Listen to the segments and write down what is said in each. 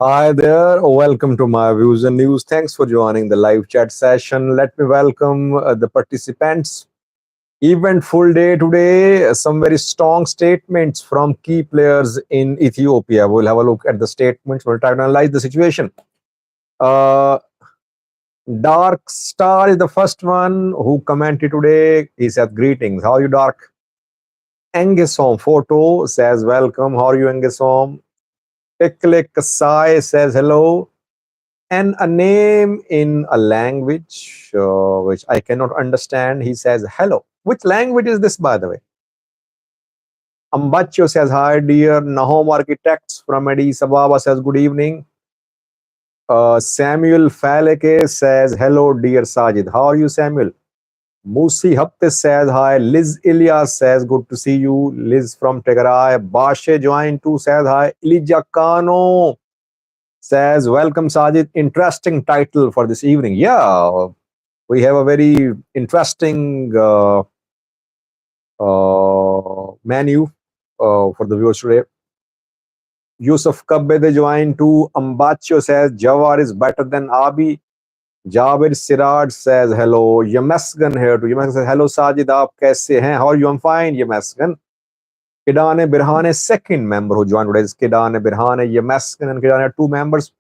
Hi there, welcome to my views and news. Thanks for joining the live chat session. Let me welcome the participants. Eventful day today, some very strong statements from key players in Ethiopia. We'll have a look at the statements, we'll try to analyze the situation. Uh, Dark Star is the first one who commented today. He said, greetings. How are you, Dark? Engesom Photo says, welcome. How are you, Engesom? Tekle Kasai says, hello. And a name in a language which I cannot understand. He says, hello. Which language is this, by the way? Ambacho says, hi, dear. Nahom Architects from Addis Ababa says, good evening. Samuel Faleke says, hello, dear Sajid. How are you, Samuel? Musi Hapte says, hi. Liz Ilyas says, good to see you. Liz from Tegarai. Bashe joined too says, hi. Elijah Kano says, welcome, Sajid. Interesting title for this evening. Yeah, we have a very interesting menu for the viewers today. Yusuf Kabbe joined to Ambacho says Jawar is better than Abiy. Jabir Siraj says hello. Yamesgan here too. Yamesgan says hello Sajid, aap kaise hain? How are you? I'm fine, Yamesgan. Kidane Birhane, second member who joined today is Kidane Birhane. Yamesgan and Kidane are two members.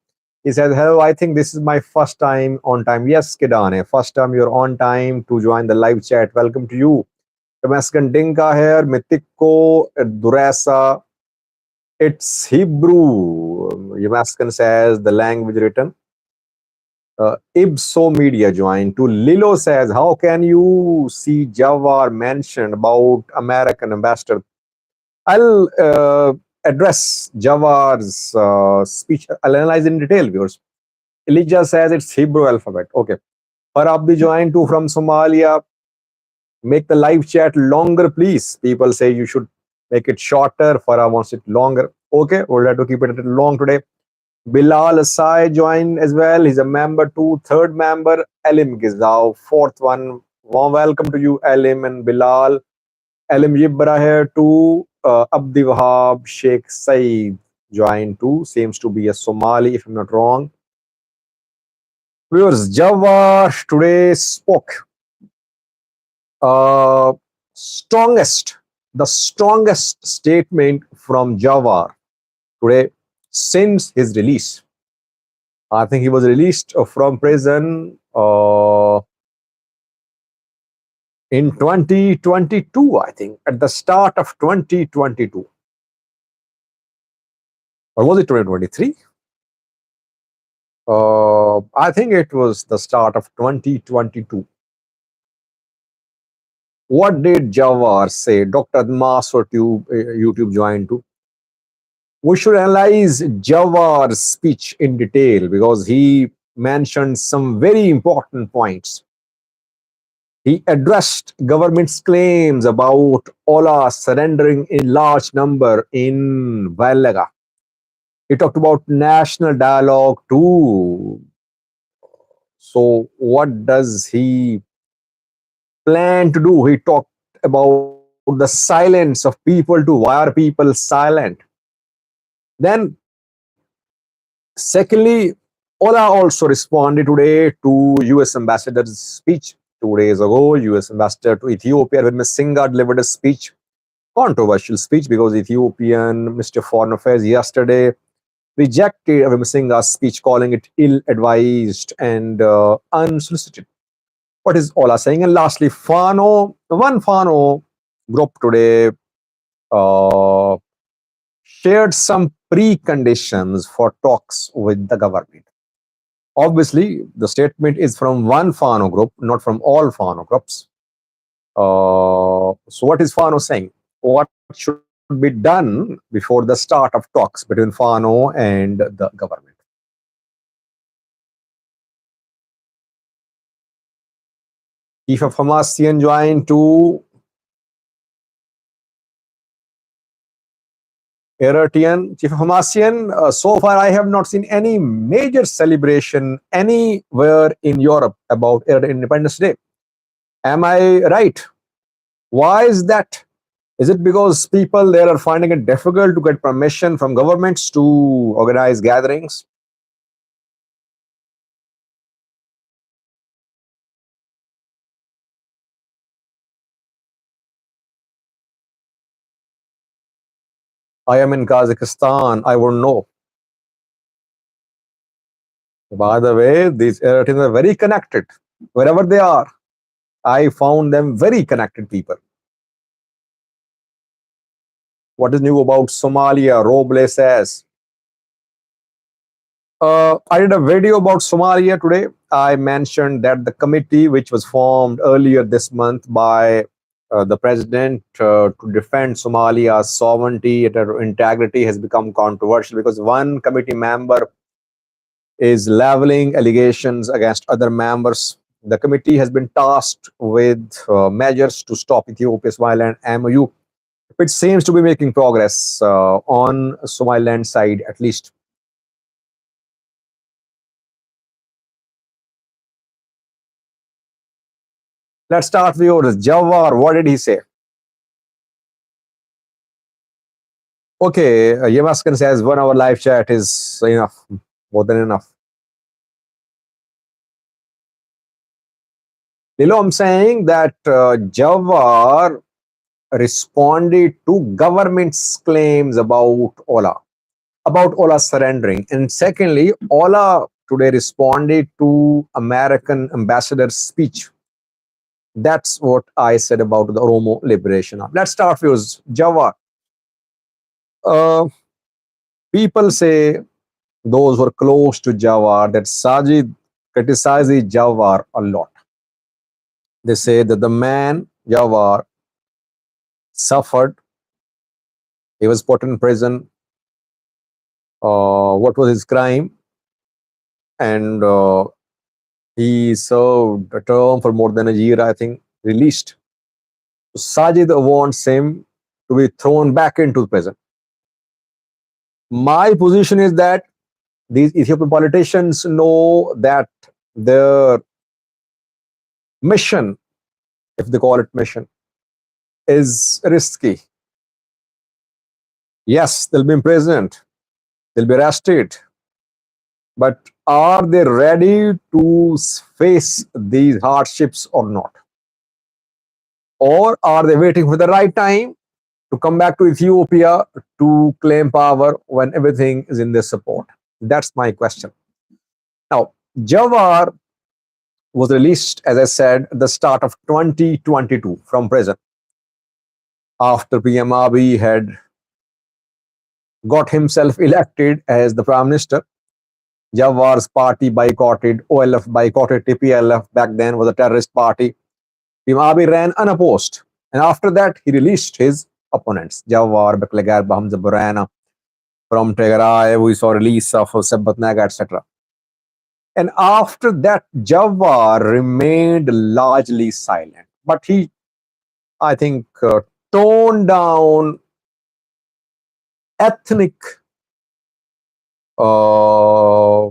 He says, hello, I think this is my first time on time. Yes, Kidane, first time you're on time to join the live chat. Welcome to you. Damascus Dinka here, Mitiko, Durasa. It's Hebrew. Damascus says the language written. Ibso Media joined to Lilo says, how can you see Jawar mentioned about American ambassador? I'll address Jawar's speech. I'll analyze in detail, viewers. Elijah says it's Hebrew alphabet. Okay. Farabdi joined too from Somalia. Make the live chat longer, please. People say you should make it shorter. Farah wants it longer. Okay, we'll have to keep it a little long today. Bilal Asai joined as well. He's a member too. Third member, Elim Gizao. Fourth one, warm welcome to you, Elim and Bilal. Elim Yibra here too. Abdi Wahab Sheikh Saeed joined too. Seems to be a Somali, if I'm not wrong. Viewers, Jawar today spoke. The strongest statement from Jawar today since his release. I think he was released from prison in 2022, I think, at the start of 2022. Or was it 2023? I think it was the start of 2022. What did Jawar say? Dr. Master YouTube joined too. We should analyze Jawar's speech in detail because he mentioned some very important points. He addressed government's claims about OLA surrendering in large number in Valaga. He talked about national dialogue too. So what does he plan to do? He talked about the silence of people too. Why are people silent? Then, secondly, OLA also responded today to US ambassador's speech. 2 days ago, US ambassador to Ethiopia, Ms. Singha, delivered a speech, controversial speech, because Ethiopian Minister of Foreign Affairs yesterday rejected Ms. Singha's speech, calling it ill-advised and unsolicited. What is OLA saying? And lastly, Fano, one Fano group today shared some preconditions for talks with the government. Obviously, the statement is from one Fano group, not from all Fano groups. So what is Fano saying? What should be done before the start of talks between Fano and the government? Chief of Hamas joined to Eritrean. Chief of Hamas, so far I have not seen any major celebration anywhere in Europe about Independence Day. Am I right? Why is that? Is it because people there are finding it difficult to get permission from governments to organize gatherings? I am in Kazakhstan. I won't know. By the way, these relatives are very connected. Wherever they are, I found them very connected people. What is new about Somalia? Roble says. I did a video about Somalia today. I mentioned that the committee, which was formed earlier this month by the president to defend Somalia's sovereignty and integrity, has become controversial because one committee member is leveling allegations against other members. The committee has been tasked with measures to stop Ethiopia's violent MOU. It seems to be making progress on Somaliland side, at least. Let's start with yours. Jawar, what did he say? Okay, Yamaskan says 1 hour live chat is enough, more than enough. Lilo, I'm saying that Jawar responded to government's claims about OLA surrendering. And secondly, OLA today responded to American ambassador's speech. That's what I said about the Oromo Liberation Army. Let's start with Jawar. Uh, People say, those who are close to Jawar, that Sajid criticizes Jawar a lot. They say that the man, Jawar, suffered. He was put in prison. What was his crime? And he served a term for more than a year, I think, released. Sajid wants him to be thrown back into prison. My position is that these Ethiopian politicians know that their mission, if they call it mission, is risky. Yes, they'll be imprisoned, they'll be arrested, but are they ready to face these hardships or not? Or are they waiting for the right time to come back to Ethiopia to claim power when everything is in their support? That's my question. Now, Jawar was released, as I said, at the start of 2022 from prison after PM Abiy had got himself elected as the prime minister. Jawar's party boycotted, OLF boycotted TPLF, back then was a terrorist party. PM Abiy ran unopposed. And after that, he released his opponents, Jawar, Beklegar, Hamza Burana, from Tigray, we saw release of Sebbatnaga, etc. And after that, Jawar remained largely silent. But he, I think, toned down ethnic uh,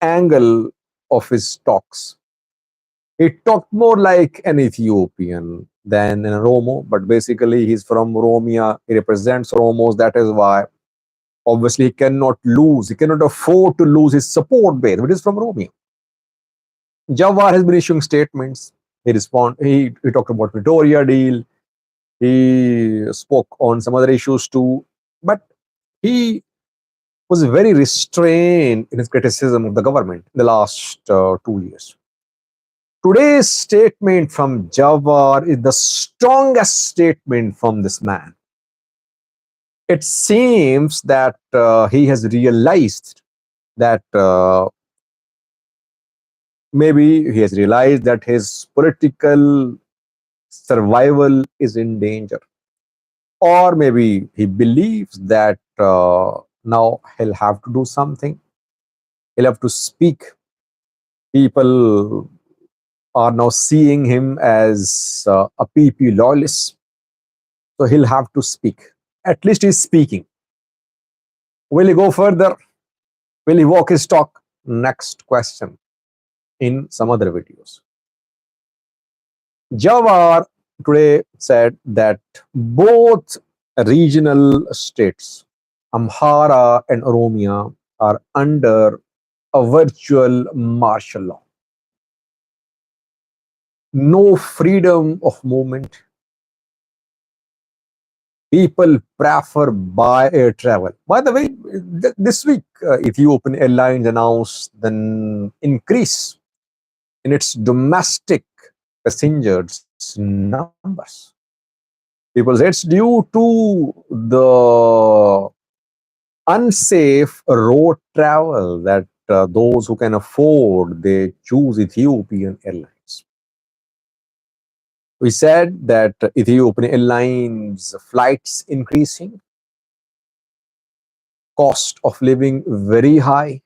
angle of his talks. He talked more like an Ethiopian than an Oromo, but basically he's from Oromia. He represents Oromos. That is why, obviously, he cannot lose. He cannot afford to lose his support base, which is from Oromia. Jawar has been issuing statements. He talked about Pretoria deal. He spoke on some other issues too, but he was very restrained in his criticism of the government in the last 2 years. Today's statement from Jawar is the strongest statement from this man. It seems that he has realized that maybe he has realized that his political survival is in danger. Or maybe he believes that now he'll have to do something. He'll have to speak. People are now seeing him as a PP loyalist. So he'll have to speak. At least he's speaking. Will he go further? Will he walk his talk? Next question in some other videos. Jawar today said that both regional states, Amhara and Oromia, are under a virtual martial law. No freedom of movement, People prefer by air travel. By the way, this week, Ethiopian Airlines announced the increase in its domestic passengers numbers. People say it's due to the unsafe road travel that those who can afford, they choose Ethiopian Airlines. We said that Ethiopian Airlines flights increasing, cost of living very high,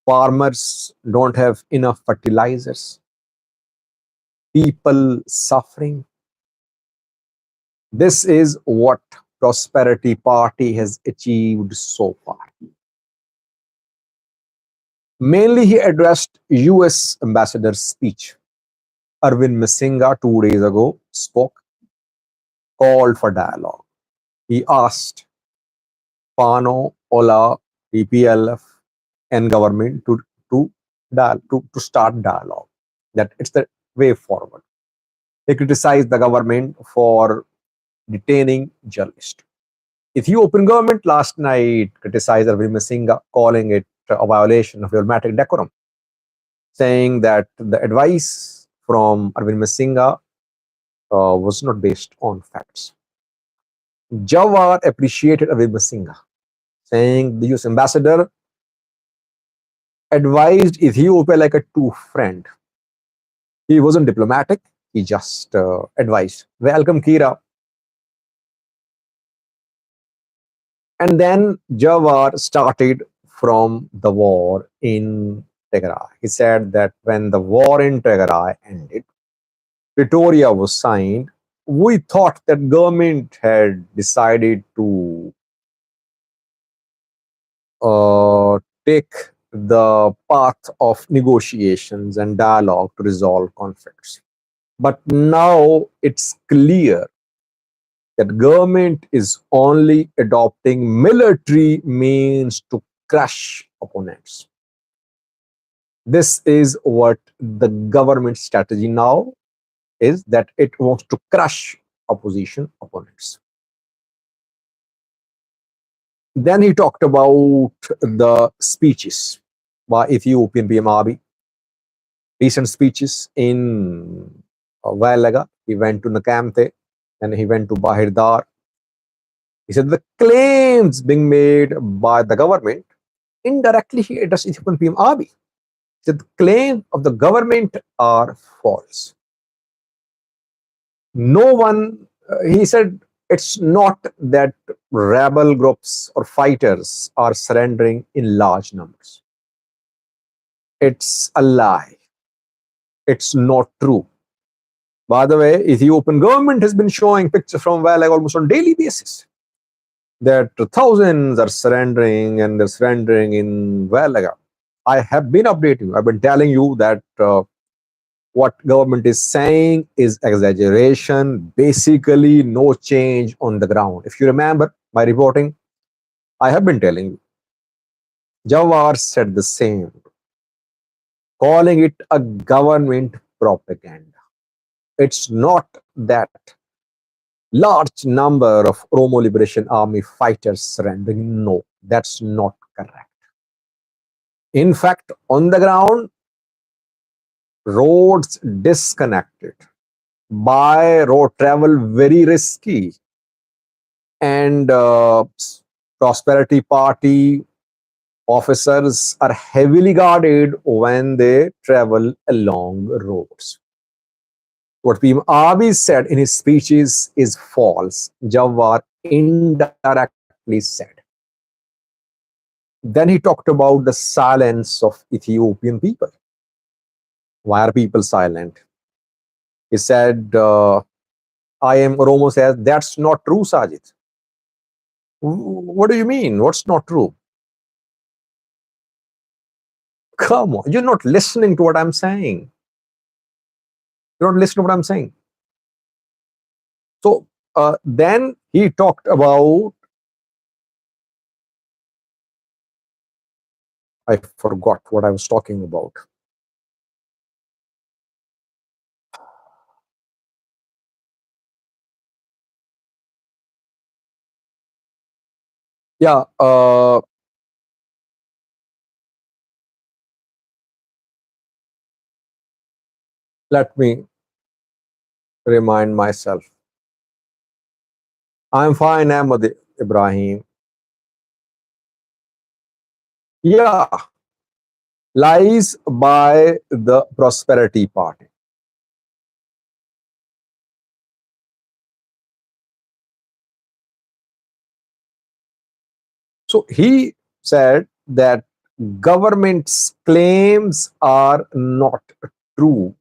farmers don't have enough fertilizers, people suffering. This is what Prosperity Party has achieved so far. Mainly, he addressed US ambassador's speech. Arvind Masinga 2 days ago spoke, called for dialogue. He asked Fano, OLA, PPLF, and government to start dialogue. That it's the way forward. He criticized the government for detaining journalists. Ethiopian government last night criticized Arvind Masinga, calling it a violation of diplomatic decorum, saying that the advice from Arvind Masinga was not based on facts. Jawar appreciated Abiy Masinga, saying the US ambassador advised Ethiopia like a true friend. He wasn't diplomatic, he just advised. Welcome, Kira. And then Jawar started from the war in Tigray. He said that when the war in Tigray ended, Pretoria was signed. We thought that government had decided to take the path of negotiations and dialogue to resolve conflicts. But now it's clear that government is only adopting military means to crush opponents. This is what the government strategy now is, that it wants to crush opposition opponents. Then he talked about the speeches by Ethiopian PM Abiy, recent speeches in Valaga. He went to Nakamte and he went to Bahir Dar. He said the claims being made by the government, indirectly he addressed Ethiopian PM Abiy. He said the claims of the government are false. No one, he said, it's not that rebel groups or fighters are surrendering in large numbers. It's a lie. It's not true. By the way, Ethiopian government has been showing pictures from Valag almost on daily basis, that thousands are surrendering and they're surrendering in Valaga. I have been updating you. I've been telling you that what government is saying is exaggeration, basically no change on the ground. If you remember my reporting, I have been telling you. Jawar said the same, calling it a government propaganda. It's not that large number of Oromo Liberation Army fighters surrendering. No, that's not correct. In fact, on the ground, roads disconnected, by road travel very risky, and Prosperity Party officers are heavily guarded when they travel along roads. What PM Abiy said in his speeches is false. Jawar indirectly said. Then he talked about the silence of Ethiopian people. Why are people silent? He said, I am Oromo says, that's not true, Sajid. What do you mean? What's not true? Come on, you're not listening to what I'm saying. You're not listening to what I'm saying. So then he talked about, I forgot what I was talking about. Yeah, let me remind myself. I'm fine, Ahmad Ibrahim. Yeah, lies by the Prosperity Party. So he said that government's claims are not true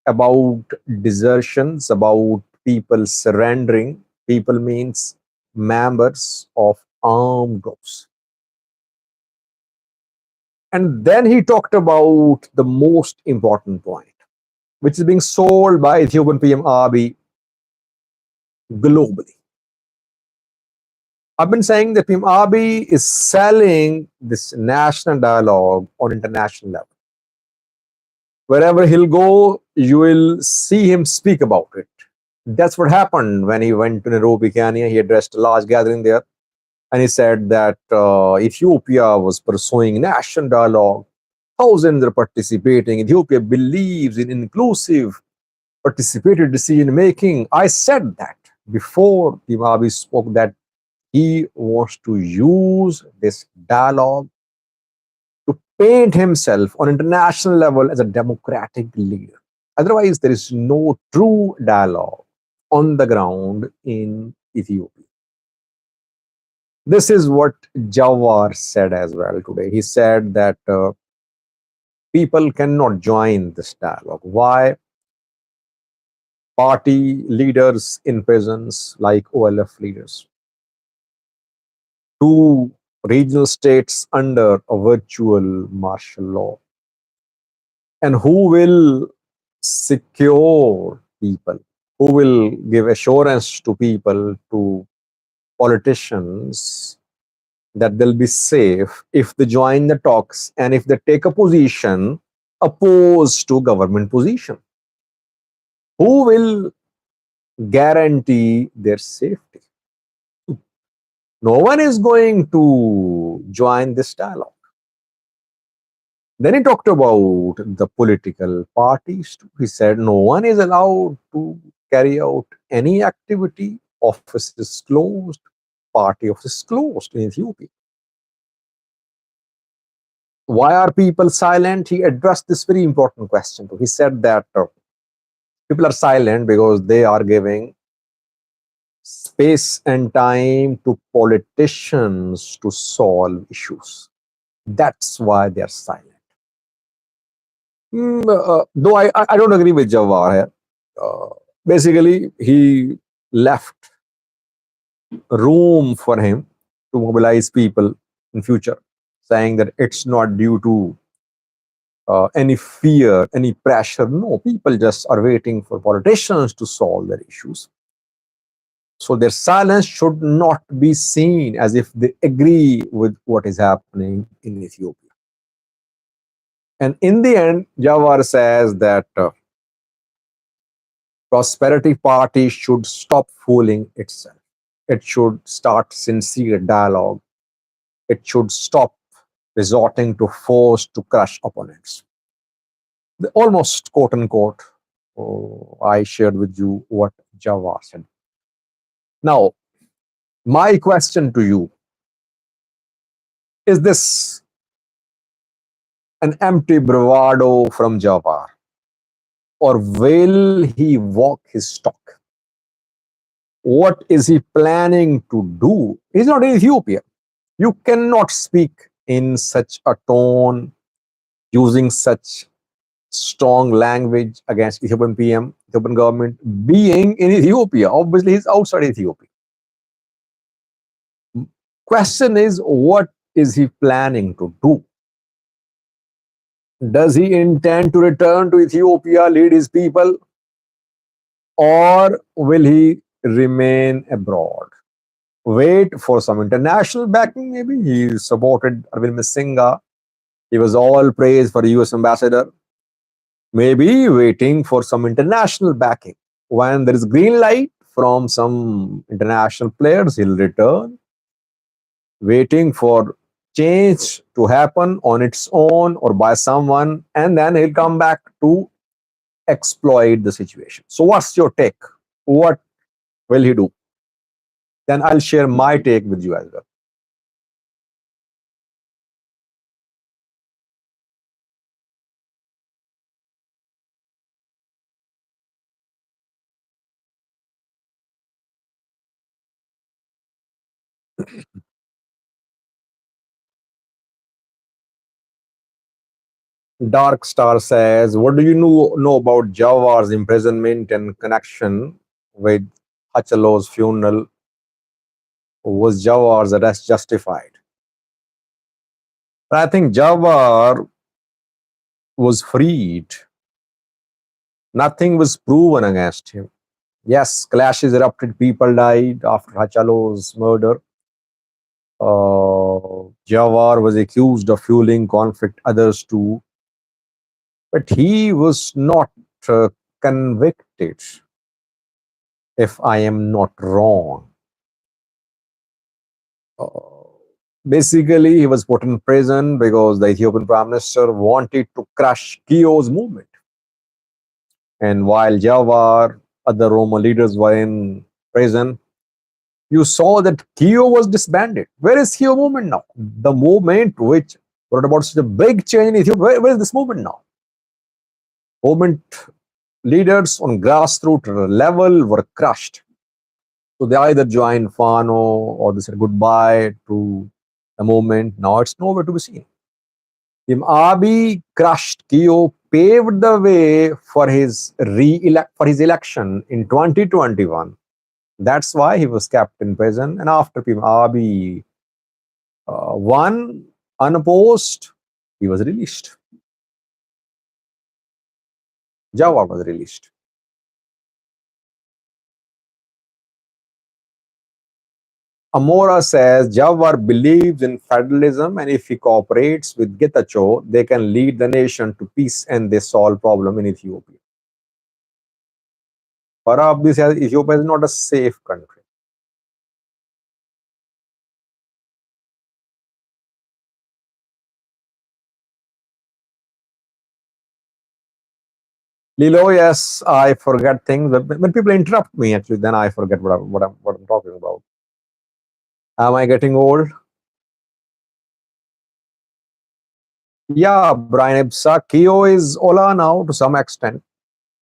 about desertions, about people surrendering. People means members of armed groups. And then he talked about the most important point, which is being sold by Ethiopian PM Abiy globally. I've been saying that PM Abiy is selling this national dialogue on international level. Wherever he'll go, you will see him speak about it. That's what happened when he went to Nairobi, Kenya. He addressed a large gathering there, and he said that Ethiopia was pursuing national dialogue. Thousands are participating. Ethiopia believes in inclusive, participated decision making. I said that before the Abiy spoke that he wants to use this dialogue to paint himself on international level as a democratic leader. Otherwise, there is no true dialogue on the ground in Ethiopia. This is what Jawar said as well today. He said that people cannot join this dialogue. Why? Party leaders in prisons, like OLF leaders, two regional states under a virtual martial law, and who will secure people, who will give assurance to people, to politicians, that they'll be safe if they join the talks and if they take a position opposed to government position. Who will guarantee their safety? No one is going to join this dialogue. Then he talked about the political parties too. He said no one is allowed to carry out any activity. Office is closed, party office is closed in Ethiopia. Why are people silent? He addressed this very important question too. He said that people are silent because they are giving space and time to politicians to solve issues. That's why they are silent. Though I don't agree with Jawar here. Basically, he left room for him to mobilize people in future, saying that it's not due to any fear, any pressure. No, people just are waiting for politicians to solve their issues. So their silence should not be seen as if they agree with what is happening in Ethiopia. And in the end, Jawar says that Prosperity Party should stop fooling itself. It should start sincere dialogue. It should stop resorting to force to crush opponents. Almost quote unquote, I shared with you what Jawar said. Now, my question to you, is this an empty bravado from Jawar, or will he walk his talk? What is he planning to do? He's not in Ethiopia. You cannot speak in such a tone, using such strong language against Ethiopian PM, Ethiopian government, being in Ethiopia. Obviously, he's outside Ethiopia. Question is, what is he planning to do? Does he intend to return to Ethiopia, lead his people, or will he remain abroad? Wait for some international backing, maybe? He supported Arvind Singha. He was all praise for the US ambassador. Maybe waiting for some international backing. When there is green light from some international players, he'll return. waiting for change to happen on its own or by someone, and then he'll come back to exploit the situation. So, what's your take? What will he do? Then I'll share my take with you as well. Dark Star says, what do you know about Jawar's imprisonment and connection with Hachalo's funeral? Was Jawar's arrest justified? I think Jawar was freed. Nothing was proven against him. Yes, clashes erupted, people died after Hachalo's murder. Jawar was accused of fueling conflict, others too, but he was not uh, convicted, if I am not wrong. Uh, Basically, he was put in prison because the Ethiopian Prime Minister wanted to crush Kio's movement. And while Jawar, other Roma leaders were in prison, you saw that Kio was disbanded. Where is Kio movement now? The movement which brought about such a big change in Ethiopia, where is this movement now? Movement leaders on grassroots level were crushed. So they either joined Fano or they said goodbye to the movement. Now it's nowhere to be seen. Abiy crushed Kio, paved the way for his election in 2021. That's why he was kept in prison. And after Abiy won unopposed, he was released. Jawar was released. Amora says Jawar believes in federalism, and if he cooperates with Getachew, they can lead the nation to peace and they solve problem in Ethiopia. Farabdi says Ethiopia is not a safe country. Lilo, yes, I forget things. But when people interrupt me, actually, then I forget what I'm talking about. Am I getting old? Yeah, Brian Ibsa. Kio is Ola now to some extent.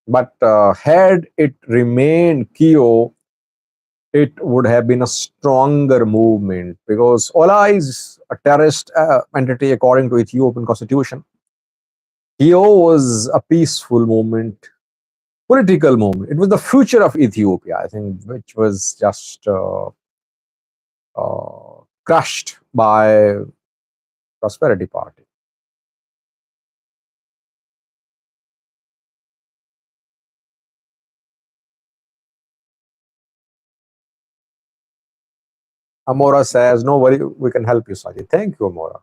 But had it remained Kio, it would have been a stronger movement because Ola is a terrorist entity according to Ethiopian constitution. Kio was a peaceful movement, political movement. It was the future of Ethiopia, I think, which was just crushed by Prosperity Party. Amora says, no worry, we can help you, Sajid. Thank you, Amora.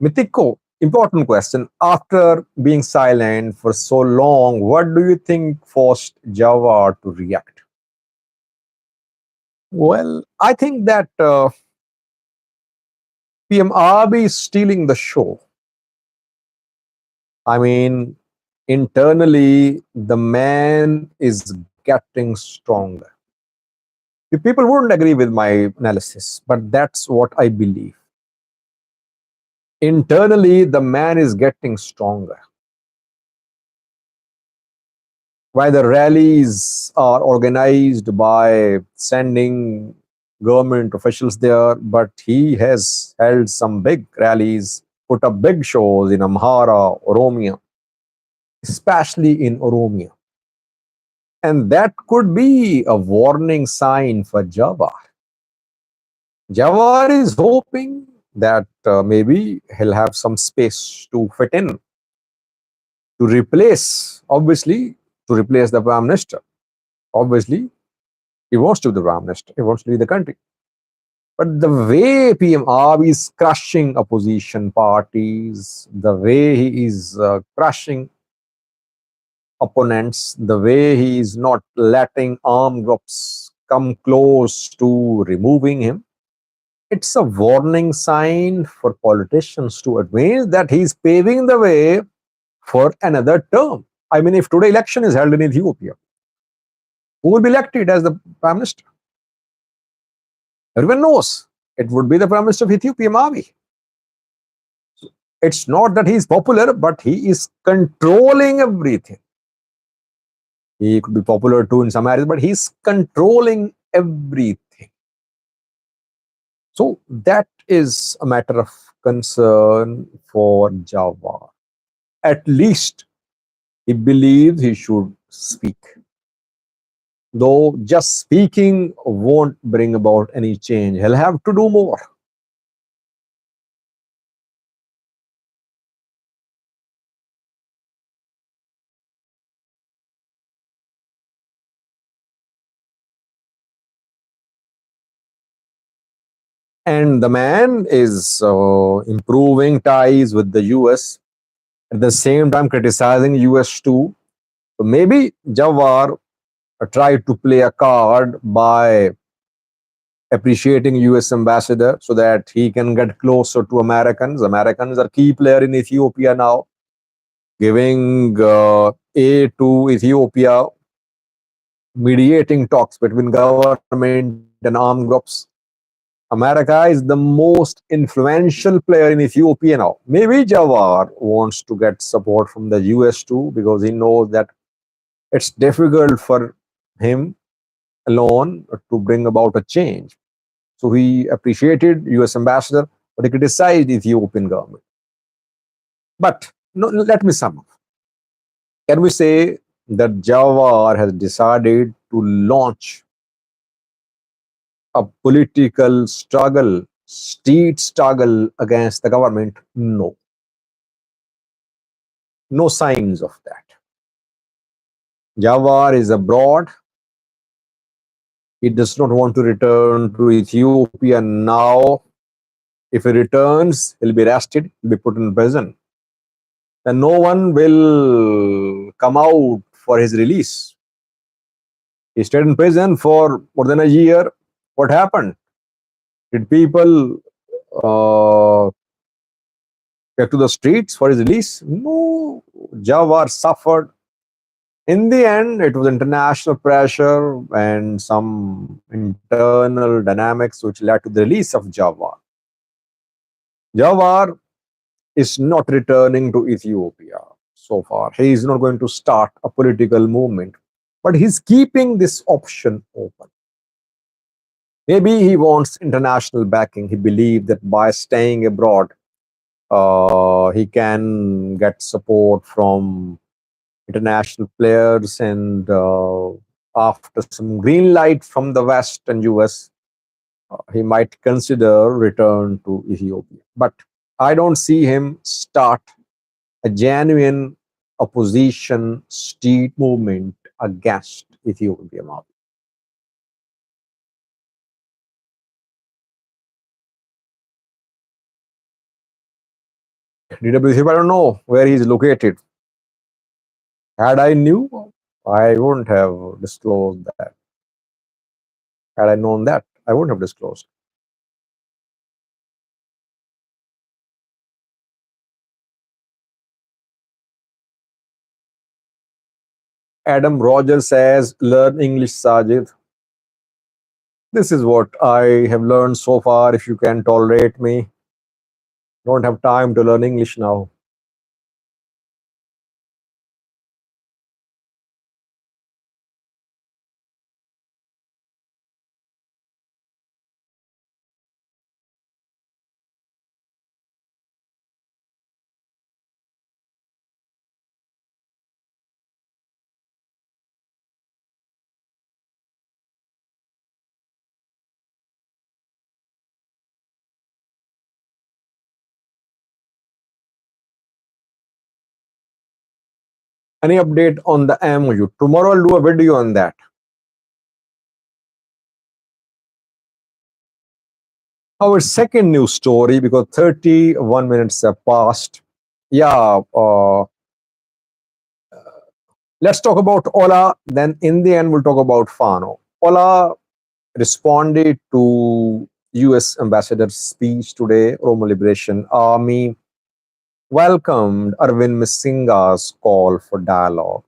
Mitiko, important question. After being silent for so long, what do you think forced Jawar to react? Well, I think that PM Abiy is stealing the show. I mean, internally, the man is getting stronger. People wouldn't agree with my analysis, but that's what I believe. Internally, the man is getting stronger. Why the rallies are organized by sending government officials there, but he has held some big rallies, put up big shows in Amhara, Oromia, especially in Oromia. And that could be a warning sign for Jawar. Jawar is hoping that maybe he'll have some space to fit in, to replace, obviously, to replace the Prime Minister. Obviously, he wants to be the Prime Minister, he wants to lead the country. But the way PM Abiy is crushing opposition parties, the way he is crushing opponents, the way he is not letting armed groups come close to removing him. It's a warning sign for politicians to admit that he's paving the way for another term. I mean, if today election is held in Ethiopia, who will be elected as the prime minister? Everyone knows it would be the prime minister of Ethiopia, Abiy. It's not that he's popular, but he is controlling everything. He could be popular too in some areas, but he's controlling everything. So that is a matter of concern for Jawar. At least he believes he should speak. Though just speaking won't bring about any change. He'll have to do more. And the man is improving ties with the US, at the same time criticizing US too. So maybe Jawar tried to play a card by appreciating US ambassador so that he can get closer to Americans. Americans are key player in Ethiopia now, giving aid to Ethiopia, mediating talks between government and armed groups. America is the most influential player in Ethiopia now. Maybe Jawar wants to get support from the US too, because he knows that it's difficult for him alone to bring about a change. So he appreciated US ambassador, but he criticized Ethiopian government. But no, let me sum up. Can we say that Jawar has decided to launch a political struggle, street struggle against the government? No. No signs of that. Jawar is abroad. He does not want to return to Ethiopia now. If he returns, he'll be arrested, he'll be put in prison. Then no one will come out for his release. He stayed in prison for more than a year. What happened? Did people get to the streets for his release? No. Jawar suffered. In the end, it was international pressure and some internal dynamics which led to the release of Jawar. Jawar is not returning to Ethiopia so far. He is not going to start a political movement, but he's keeping this option open. Maybe he wants international backing. He believes that by staying abroad, he can get support from international players, and after some green light from the West and US, he might consider return to Ethiopia. But I don't see him start a genuine opposition street movement against Ethiopia. DWC, I don't know where he's located. Had I knew, I wouldn't have disclosed that. Had I known that, I wouldn't have disclosed. Adam Rogers says, learn English, Sajid. This is what I have learned so far. If you can tolerate me, don't have time to learn English now. Any update on the MOU? Tomorrow I'll do a video on that. Our second news story, because 31 minutes have passed. Yeah, let's talk about OLA. Then in the end, we'll talk about Fano. OLA responded to US ambassador's speech today. Oromo Liberation Army welcomed Arvind Masinga's call for dialogue.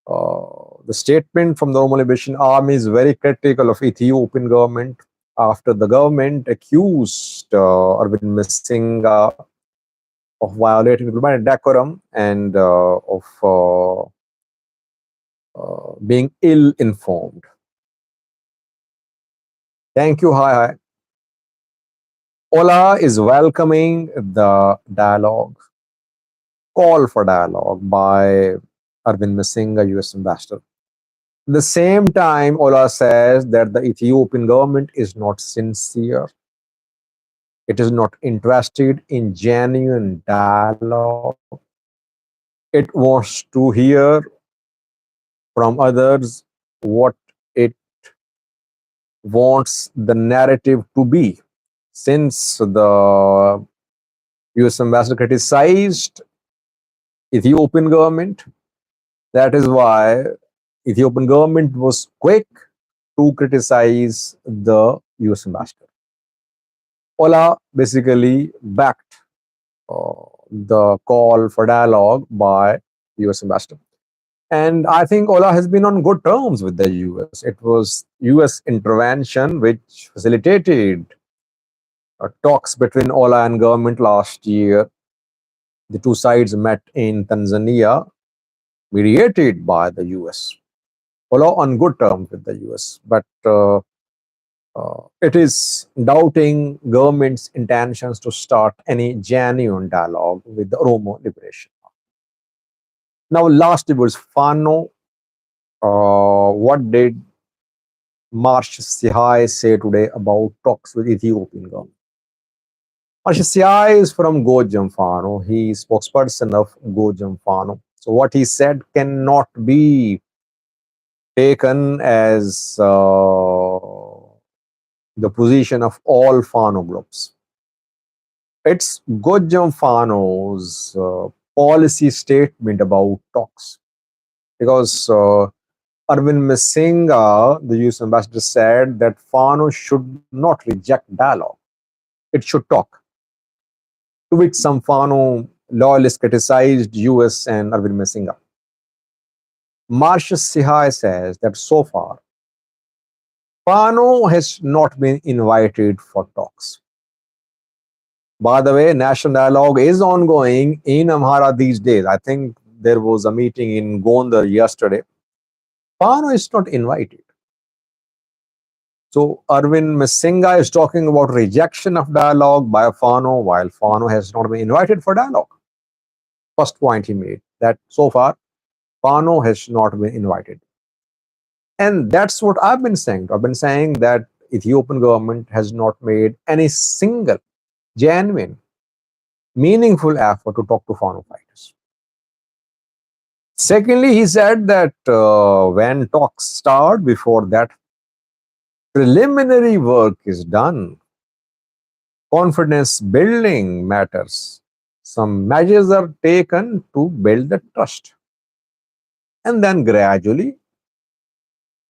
The statement from the Oromo Liberation Army is very critical of Ethiopian government after the government accused Arvind Masinga of violating diplomatic decorum and of being ill-informed. Thank you. Hi. OLA is welcoming the dialogue, call for dialogue by Arvind Masinga, US ambassador. At the same time, OLA says that the Ethiopian government is not sincere. It is not interested in genuine dialogue. It wants to hear from others what it wants the narrative to be. Since the US ambassador criticized Ethiopian government, that is why Ethiopian government was quick to criticize the US ambassador. OLA basically backed the call for dialogue by US ambassador. And I think OLA has been on good terms with the US. It was US intervention which facilitated talks between OLA and government last year. The two sides met in Tanzania, mediated by the US. OLA on good terms with the US, but it is doubting government's intentions to start any genuine dialogue with the Oromo Liberation. Now, last it was Fano. What did Marsh Sihai say today about talks with Ethiopian government? Marsh Sihai is from Gojam Fano. He is spokesperson of Gojam Fano. So what he said cannot be taken as the position of all Fano groups. It's Gojam Fano's policy statement about talks. Because Arvind Masinga, the US ambassador, said that Fano should not reject dialogue. It should talk. To which some Fano loyalists criticized US and Arvind Masinga. Marshall Sihai says that so far, Fano has not been invited for talks. By the way, national dialogue is ongoing in Amhara these days. I think there was a meeting in Gondar yesterday. Fano is not invited. So Arvind Masinga is talking about rejection of dialogue by Fano, while Fano has not been invited for dialogue. First point he made, that so far, Fano has not been invited. And that's what I've been saying. I've been saying that Ethiopian government has not made any single, genuine, meaningful effort to talk to Fano fighters. Secondly, he said that when talks start, before that, preliminary work is done. Confidence building matters. Some measures are taken to build the trust. And then gradually,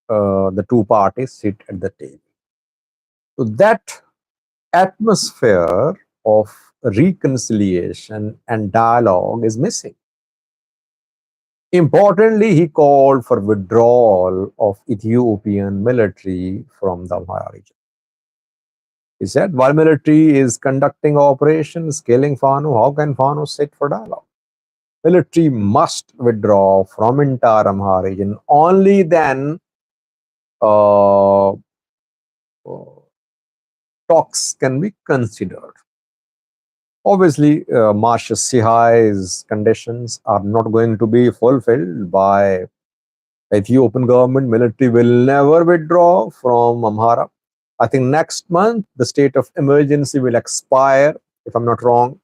the two parties sit at the table. So that atmosphere of reconciliation and dialogue is missing. Importantly, he called for withdrawal of Ethiopian military from the Amhara region. He said, while military is conducting operations, killing Fano, how can Fano sit for dialogue? Military must withdraw from entire Amhara region. Only then talks can be considered. Obviously, Marshal Sihai's conditions are not going to be fulfilled by Ethiopian government. Military will never withdraw from Amhara. I think next month, the state of emergency will expire, if I'm not wrong.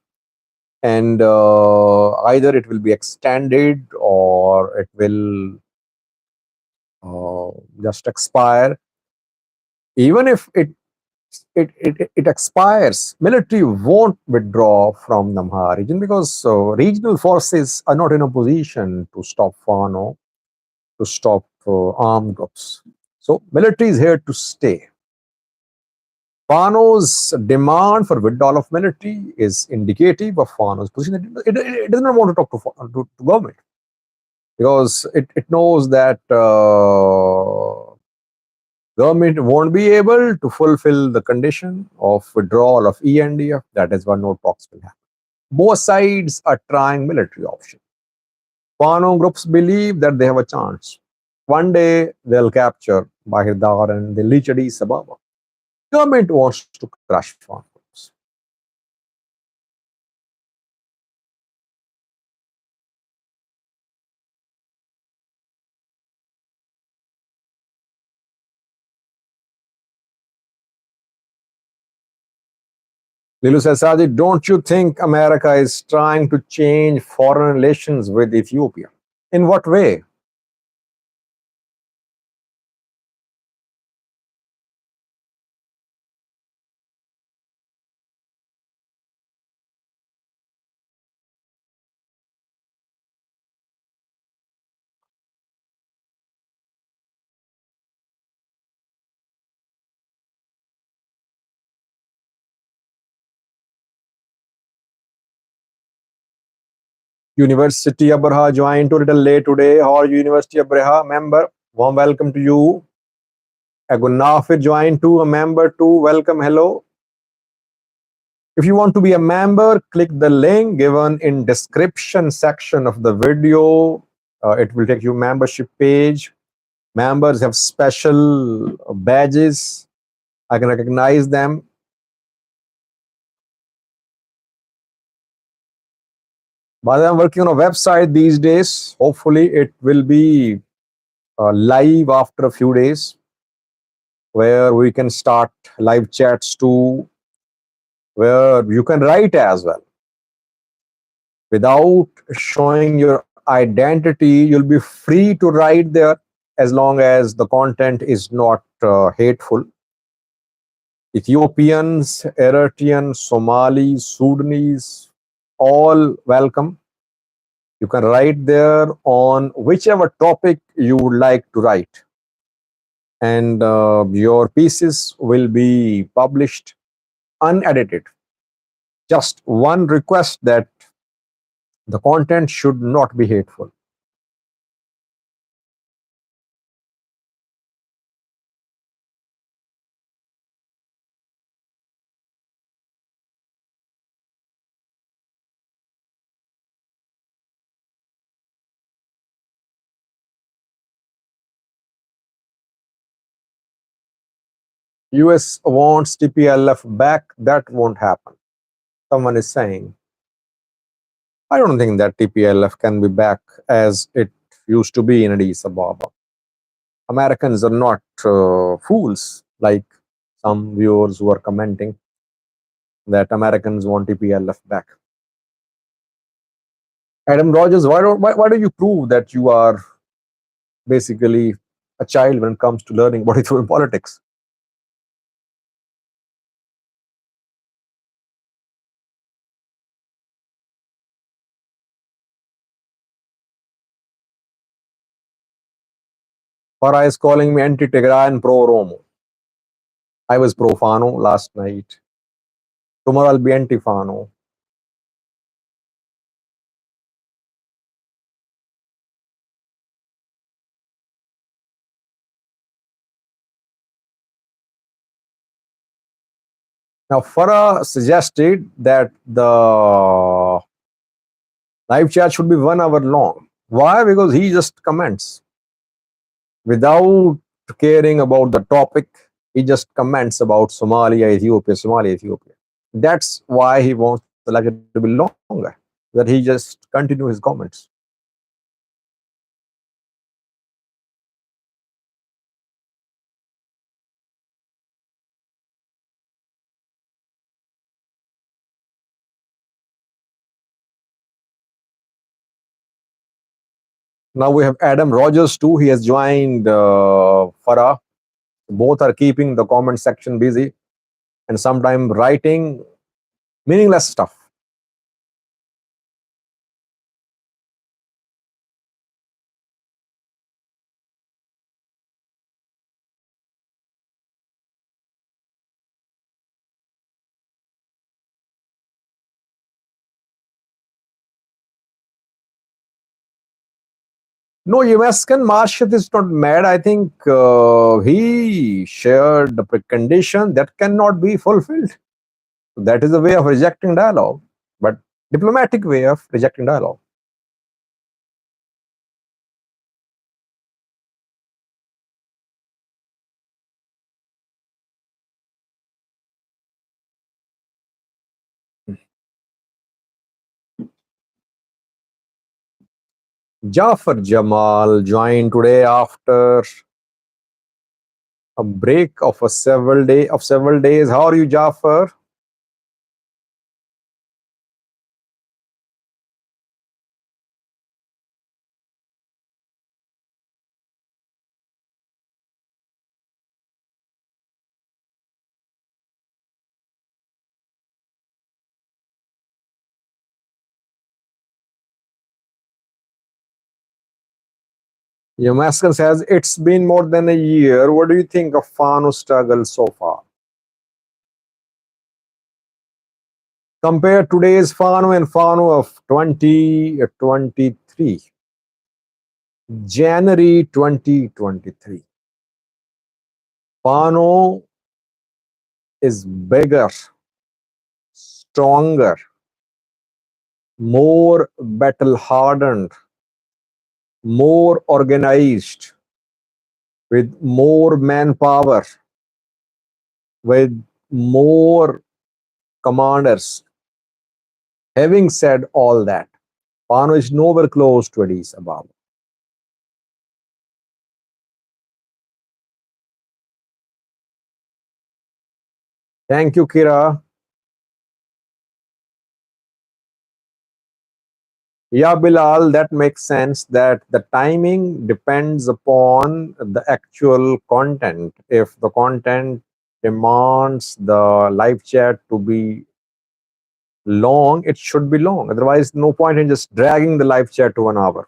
And either it will be extended or it will just expire. Even if it expires, military won't withdraw from the Amhara region because regional forces are not in a position to stop Fano, to stop armed groups. So military is here to stay. Fano's demand for withdrawal of military is indicative of Fano's position that it does not want to talk to government, because it knows that government won't be able to fulfill the condition of withdrawal of ENDF. That is why no talks will happen. Both sides are trying military option. Fano groups believe that they have a chance. One day they'll capture Bahirdar and they'll reach Addis Ababa. Government wants to crush Fano groups. Lilu says, Sajid, don't you think America is trying to change foreign relations with Ethiopia? In what way? University Abraha joined a little late today. How are you, University Abraha member? Warm welcome to you. Agunafir joined too, a member too. Welcome, hello. If you want to be a member, click the link given in description section of the video. It will take you membership page. Members have special badges. I can recognize them. But I'm working on a website these days. Hopefully, it will be live after a few days, where we can start live chats too, where you can write as well. Without showing your identity, you'll be free to write there as long as the content is not hateful. Ethiopians, Eritreans, Somalis, Sudanese, all welcome. You can write there on whichever topic you would like to write. And your pieces will be published unedited. Just one request, that the content should not be hateful. US wants TPLF back. That won't happen. Someone is saying. I don't think that TPLF can be back as it used to be in Addis Ababa. Americans are not fools like some viewers who are commenting that Americans want TPLF back. Adam Rogers, why do you prove that you are basically a child when it comes to learning about Ethiopian politics? Farah is calling me anti-Tigray and pro-Romo. I was pro-Fano last night. Tomorrow I'll be anti-Fano. Now, Farah suggested that the live chat should be 1 hour long. Why? Because he just comments without caring about the topic. He just comments about Somalia, Ethiopia, Somalia, Ethiopia. That's why he wants the lecture to be longer, that he just continue his comments. Now we have Adam Rogers too. He has joined Farah. Both are keeping the comment section busy and sometimes writing meaningless stuff. No, Yemescan Marshall is not mad. I think he shared the precondition that cannot be fulfilled. That is a way of rejecting dialogue, but diplomatic way of rejecting dialogue. Jafar Jamal joined today after a break of several days. How are you, Jafar? Yamaskan says it's been more than a year. What do you think of Fano struggle so far? Compare today's Fano and Fano of 2023, January 2023. Fano is bigger, stronger, more battle hardened, more organized, with more manpower, with more commanders. Having said all that, Fano is nowhere close to Addis Ababa. Thank you, Kira. Yeah, Bilal, that makes sense that the timing depends upon the actual content. If the content demands the live chat to be long, it should be long. Otherwise, no point in just dragging the live chat to 1 hour.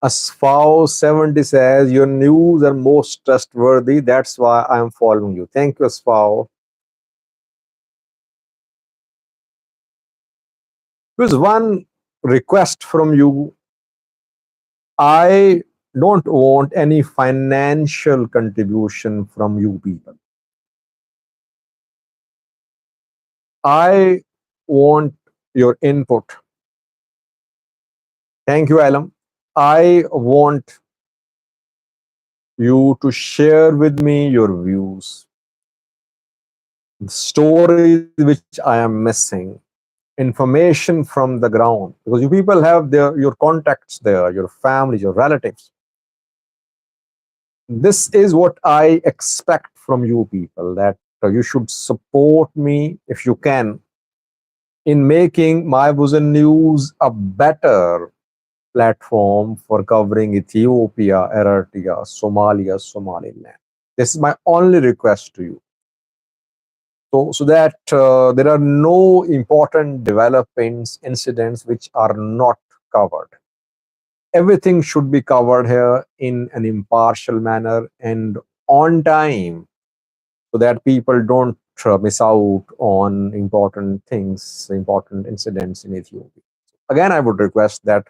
Asfao70 says, your news are most trustworthy. That's why I'm following you. Thank you, Asfao. There's one request from you. I don't want any financial contribution from you people. I want your input. Thank you, Alam. I want you to share with me your views, the stories which I am missing, information from the ground, because you people have your contacts there, your families, your relatives. This is what I expect from you people, that you should support me if you can in making my Vision News a better platform for covering Ethiopia, Eritrea, Somalia, Somaliland. This is my only request to you. So that there are no important developments, incidents which are not covered. Everything should be covered here in an impartial manner and on time, so that people don't miss out on important things, important incidents in Ethiopia. Again, I would request that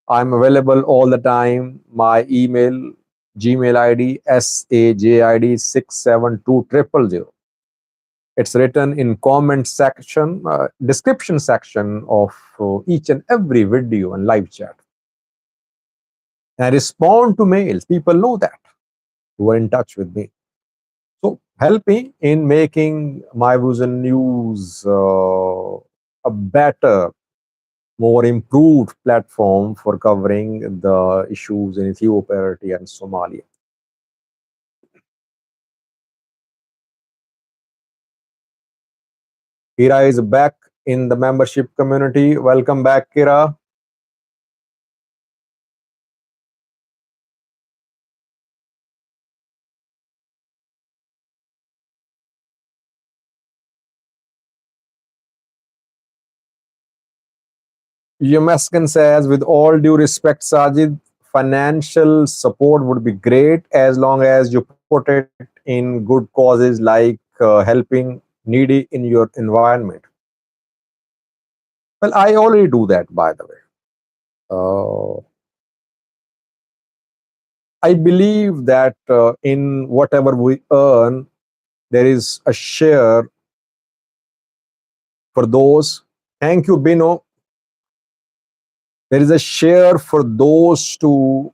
I'm available all the time. My email, Gmail ID, sajid67200. It's written in comment section, description section of each and every video and live chat. And I respond to mails. People know that who are in touch with me. So help me in making my Vision News a better, more improved platform for covering the issues in Ethiopia, Eritrea, and Somalia. Kira is back in the membership community. Welcome back, Kira. Yamaskan says, with all due respect, Sajid, financial support would be great as long as you put it in good causes like helping needy in your environment. Well, I already do that, by the way. I believe that in whatever we earn, there is a share for those. Thank you, Bino. There is a share for those who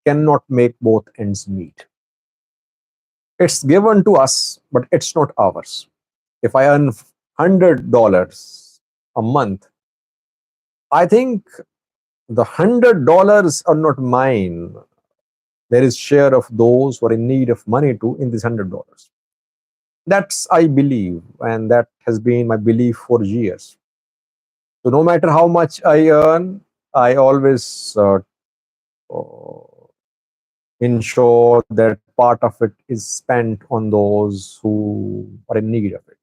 cannot make both ends meet. It's given to us, but it's not ours. If I earn $100 a month, I think the $100 are not mine. There is share of those who are in need of money too in this $100. That's I believe, and that has been my belief for years. So no matter how much I earn, I always ensure that part of it is spent on those who are in need of it.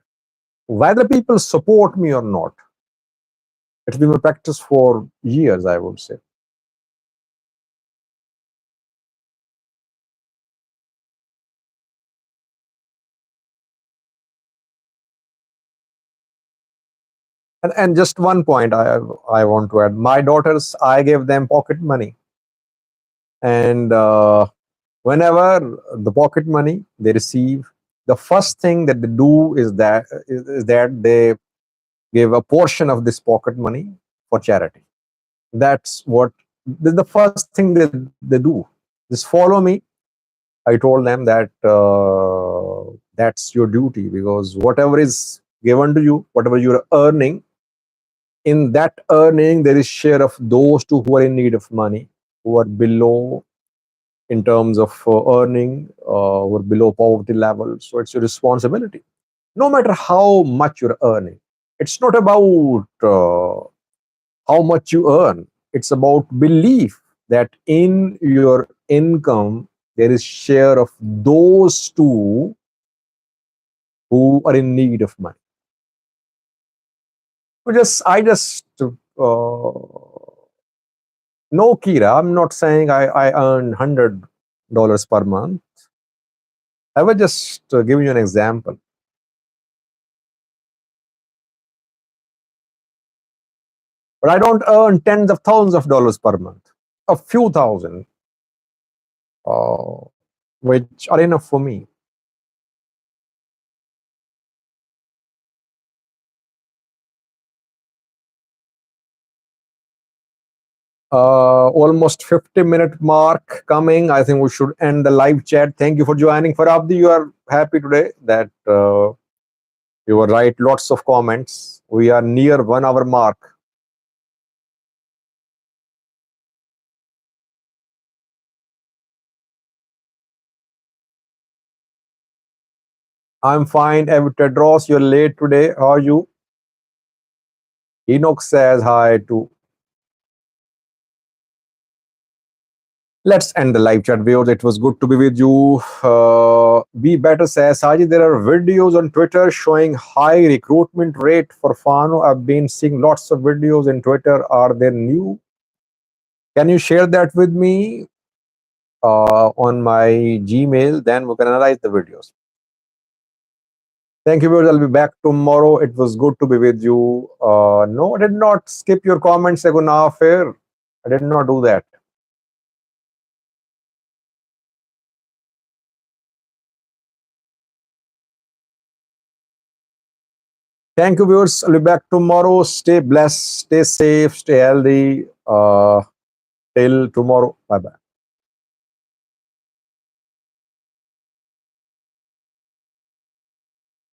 Whether people support me or not, it's been my practice for years, I would say. And just one point I want to add. My daughters, I gave them pocket money. And whenever the pocket money they receive, the first thing that they do is that they give a portion of this pocket money for charity. That's what the first thing they do. Just follow me. I told them that that's your duty, because whatever is given to you, whatever you're earning, in that earning there is share of those who are in need of money, who are below in terms of earning, who are below poverty level. So it's your responsibility, no matter how much you're earning. It's not about how much you earn. It's about belief that in your income there is share of those who are in need of money. I just no, Kira, I'm not saying I earn $100 per month. I was just giving you an example. But I don't earn tens of thousands of dollars per month. A few thousand, uh, which are enough for me. Almost 50-minute mark coming. I think we should end the live chat. Thank you for joining. Farabdi, you are happy today that you will write lots of comments. We are near 1 hour mark. I'm fine. Tedros, you're late today. How are you? Enoch says hi to. Let's end the live chat, viewers. It was good to be with you. Be better says Saji. There are videos on Twitter showing high recruitment rate for Fano. I've been seeing lots of videos in Twitter. Are they new? Can you share that with me on my Gmail? Then we can analyze the videos. Thank you, viewers. I'll be back tomorrow. It was good to be with you. No, I did not skip your comments, Seguna Fair. I did not do that. Thank you, viewers. I'll be back tomorrow. Stay blessed, stay safe, stay healthy. Till tomorrow. Bye bye.